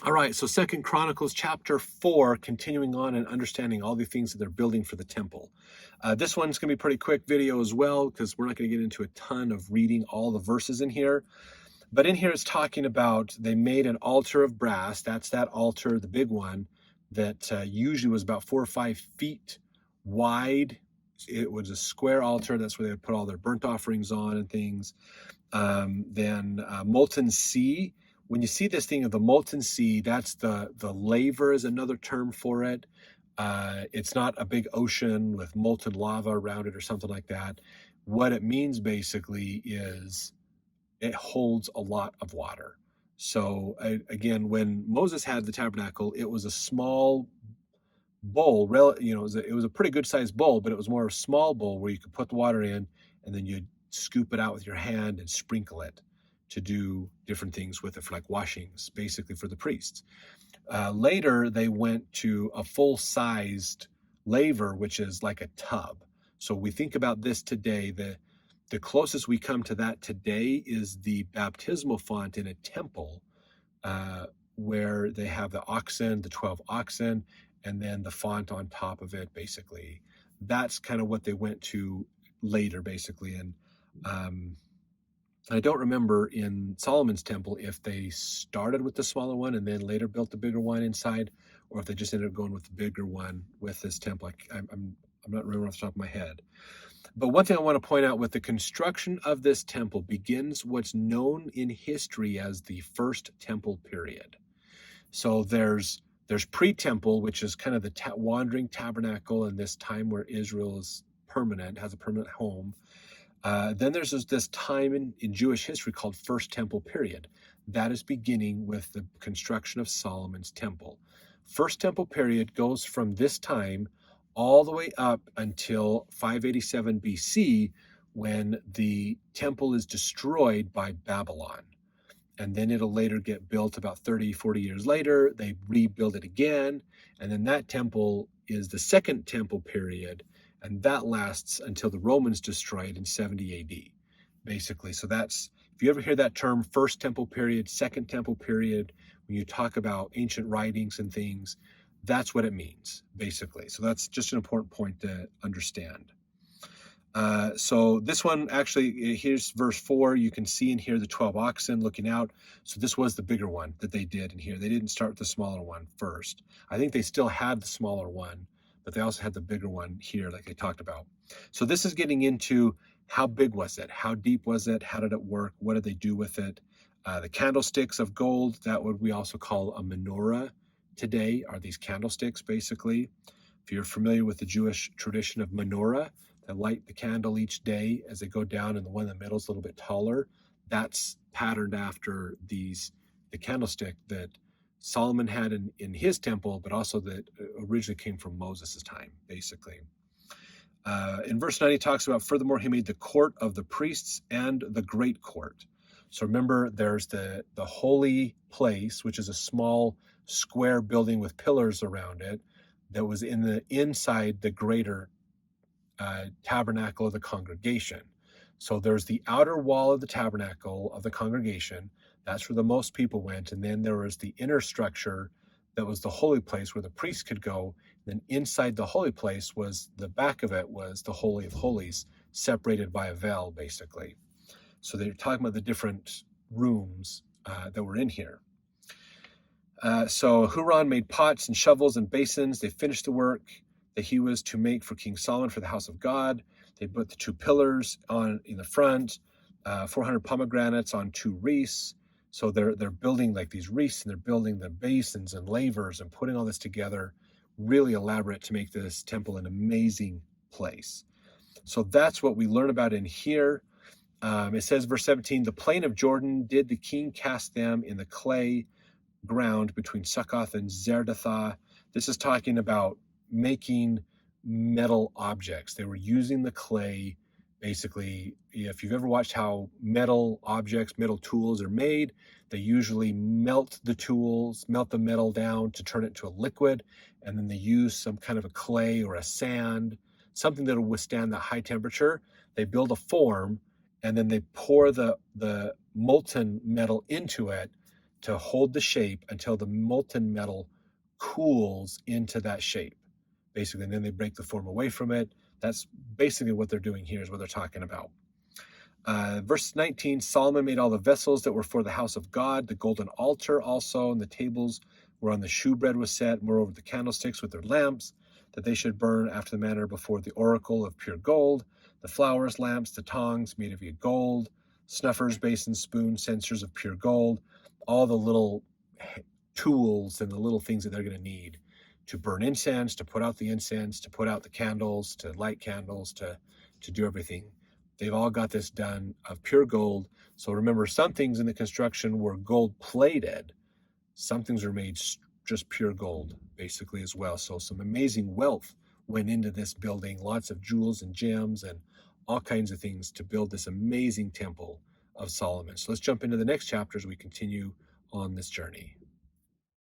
All right, so Second Chronicles chapter 4, continuing on and understanding all the things that they're building for the temple. This one's going to be a pretty quick video as well, because we're not going to get into a ton of reading all the verses in here. But in here it's talking about they made an altar of brass. That's that altar, the big one, that usually was about 4 or 5 feet wide. It was a square altar. That's where they would put all their burnt offerings on and things. Then molten sea. When you see this thing of the molten sea, that's the laver is another term for it. It's not a big ocean with molten lava around it or something like that. What it means basically is it holds a lot of water. So again, when Moses had the tabernacle, it was a small bowl. It was a pretty good sized bowl, but it was more a small bowl where you could put the water in, and then you'd scoop it out with your hand and sprinkle it to do different things with it, for like washings, basically for the priests. Later, they went to a full-sized laver, which is like a tub. So we think about this today. The closest we come to that today is the baptismal font in a temple, where they have the oxen, the 12 oxen, and then the font on top of it, basically. That's kind of what they went to later, basically. And I don't remember in Solomon's temple if they started with the smaller one and then later built the bigger one inside, or if they just ended up going with the bigger one with this temple. I'm not remembering off the top of my head. But one thing I want to point out with the construction of this temple begins what's known in history as the First Temple period. So there's pre-temple, which is kind of the wandering tabernacle in this time where Israel is permanent, has a permanent home. Then there's this time in Jewish history called First Temple period. That is beginning with the construction of Solomon's temple. First Temple period goes from this time all the way up until 587 BC, when the temple is destroyed by Babylon. And then it'll later get built about 30, 40 years later. They rebuild it again. And then that temple is the Second Temple period. And that lasts until the Romans destroy it in 70 AD, basically. So that's, if you ever hear that term, First Temple period, Second Temple period, when you talk about ancient writings and things, that's what it means, basically. So that's just an important point to understand. So this one, actually, here's verse 4. You can see in here the 12 oxen looking out. So this was the bigger one that they did in here. They didn't start with the smaller one first. I think they still had the smaller one, but they also had the bigger one here, like I talked about. So this is getting into how big was it? How deep was it? How did it work? What did they do with it? The candlesticks of gold, that what we also call a menorah today, are these candlesticks, basically. If you're familiar with the Jewish tradition of menorah, they light the candle each day as they go down, and the one in the middle is a little bit taller. That's patterned after the candlestick that Solomon had in his temple, but also that originally came from Moses' time, basically. In verse 9, he talks about, furthermore, he made the court of the priests and the great court. So remember, there's the holy place, which is a small square building with pillars around it that was inside the greater tabernacle of the congregation. So there's the outer wall of the tabernacle of the congregation. That's where the most people went. And then there was the inner structure that was the holy place where the priests could go. Then inside the holy place was, the back of it was the Holy of Holies, separated by a veil, basically. So they're talking about the different rooms that were in here. So Huron made pots and shovels and basins. They finished the work that he was to make for King Solomon for the house of God. They put the 2 pillars in the front, 400 pomegranates on 2 wreaths. So they're building like these wreaths, and they're building the basins and lavers and putting all this together, really elaborate to make this temple an amazing place. So that's what we learn about in here. It says, verse 17, the plain of Jordan did the king cast them in the clay ground between Succoth and Zerdathah. This is talking about making metal objects. They were using the clay, basically. If you've ever watched how metal objects, metal tools are made, they usually melt the metal down to turn it to a liquid, and then they use some kind of a clay or a sand, something that will withstand the high temperature. They build a form, and then they pour the molten metal into it to hold the shape until the molten metal cools into that shape, basically. And then they break the form away from it. That's basically what they're doing here, is what they're talking about. Verse 19, Solomon made all the vessels that were for the house of God, the golden altar also, and the tables whereon the shewbread was set, moreover the candlesticks with their lamps, that they should burn after the manner before the oracle of pure gold, the flowers, lamps, the tongs made of gold, snuffers, basins, spoons, censers of pure gold, all the little tools and the little things that they're going to need to burn incense, to put out the incense, to put out the candles, to light candles, to do everything. They've all got this done of pure gold. So remember, some things in the construction were gold plated. Some things were made just pure gold, basically, as well. So some amazing wealth went into this building, lots of jewels and gems and all kinds of things to build this amazing temple of Solomon. So let's jump into the next chapter as we continue on this journey.